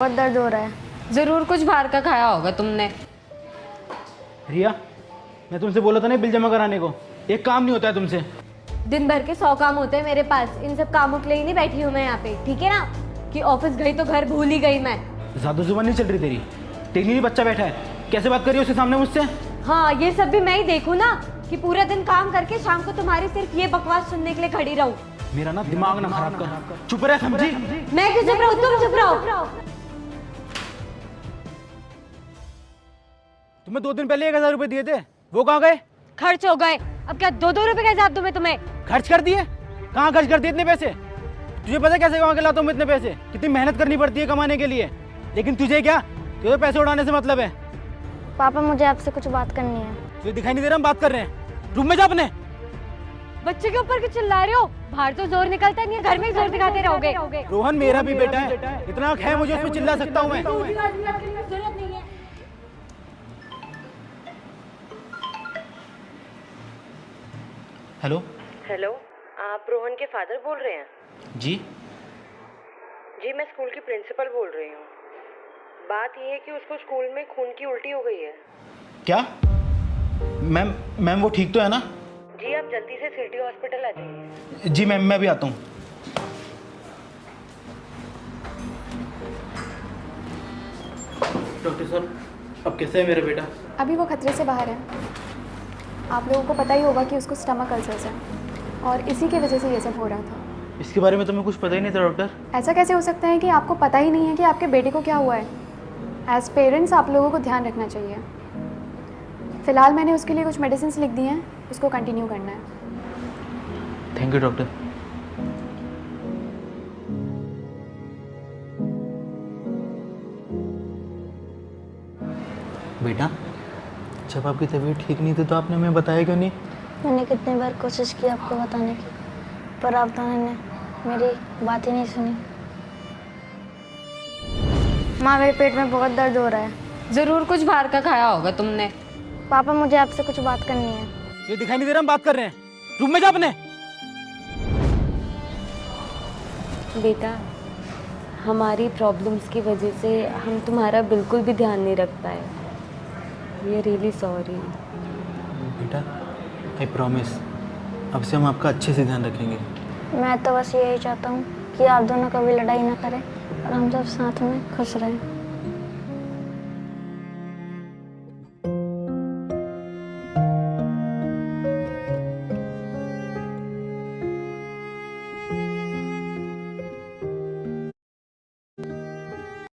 बहुत दर्द हो रहा है। जरूर कुछ बाहर का खाया होगा तुमने। रिया, मैं तुमसे बोला था ना बिल जमा कराने को, एक काम नहीं होता है तुमसे। दिन भर के 100 काम होते हैं मेरे पास, इन सब कामों के लिए ही नहीं बैठी हूँ मैं यहाँ पे, ठीक है ना? कि ऑफिस गई तो घर भूल ही गई मैं। ज्यादा जुबान नहीं चल रही तेरी। टेक्निकली बच्चा बैठा है, कैसे बात कर रही है उसके सामने मुझसे? हाँ, ये सब भी मैं ही देखूँ ना कि पूरा दिन काम करके शाम को तुम्हारी सिर्फ ये बकवास सुनने के लिए खड़ी रहूँ। मेरा ना दिमाग ना खराब कर, चुप रह समझी? मैं क्यों चुप रहूँ? तुम चुप रहो। तुम्हें 2 दिन पहले 1000 रुपए दिए थे, वो कहाँ गए? खर्च हो गए। अब क्या 2-2 रुपए का हिसाब दूं मैं तुम्हें? खर्च कर दिए? कहाँ खर्च कर दिए इतने पैसे? तुझे पता कैसे कमा के लाता हूँ मैं इतने पैसे? कितनी मेहनत करनी पड़ती है कमाने के लिए, लेकिन तुझे क्या, तुझे पैसे उड़ाने से मतलब है। पापा, मुझे आपसे कुछ बात करनी है। तुझे दिखाई नहीं दे रहा हम बात कर रहे हैं? रूम में जा अपने। बच्चे के ऊपर क्यों चिल्ला रहे हो? बाहर तो जोर निकलता नहीं है, घर में जोर दिखाते रहोगे। रोहन मेरा भी बेटा है, इतना हक है मुझे उस पर चिल्ला सकता हूँ मैं। जरूरत नहीं है। हेलो। हेलो, आप रोहन के फादर बोल रहे हैं? जी जी, मैं स्कूल की प्रिंसिपल बोल रही हूँ। बात यह है कि उसको स्कूल में खून की उल्टी हो गई है। क्या? मैम वो ठीक तो है ना? जी, आप जल्दी से सिटी हॉस्पिटल आ जाइए। जी मैम, मैं भी आता हूँ। डॉक्टर साहब, अब कैसे है मेरा बेटा? अभी वो खतरे से बाहर है। आप लोगों को पता ही होगा कि उसको स्टमक अल्सर्स है और इसी की वजह से ये सब हो रहा था। इसके बारे में तो मैं कुछ पता ही नहीं था डॉक्टर। ऐसा कैसे हो सकता है कि आपको पता ही नहीं है कि आपके बेटे को क्या हुआ है? एज पेरेंट्स आप लोगों को ध्यान रखना चाहिए। फ़िलहाल मैंने उसके लिए कुछ मेडिसिन लिख दी हैं, उसको कंटिन्यू करना है। Thank you doctor. बेटा, जब आपकी तबीयत ठीक नहीं थी तो आपने हमें बताया क्यों नहीं? मैंने कितनी बार कोशिश की आपको बताने की, पर आप दोनों ने मेरी बात ही नहीं सुनी। माँ, मेरे पेट में बहुत दर्द हो रहा है। जरूर कुछ बाहर का खाया होगा तुमने। पापा, मुझे आपसे कुछ बात करनी है। ये दिखाई नहीं दे रहा हम बात कर रहे हैं? रूम में जा अपने। बेटा, हमारी प्रॉब्लम्स की वजह से हम तुम्हारा बिल्कुल भी ध्यान नहीं रख पाए। We are really sorry. बेटा, आई प्रॉमिस, अब से हम आपका अच्छे से ध्यान रखेंगे। मैं तो बस यही चाहता हूँ कि आप दोनों कभी लड़ाई ना करें और हम सब साथ में खुश रहें।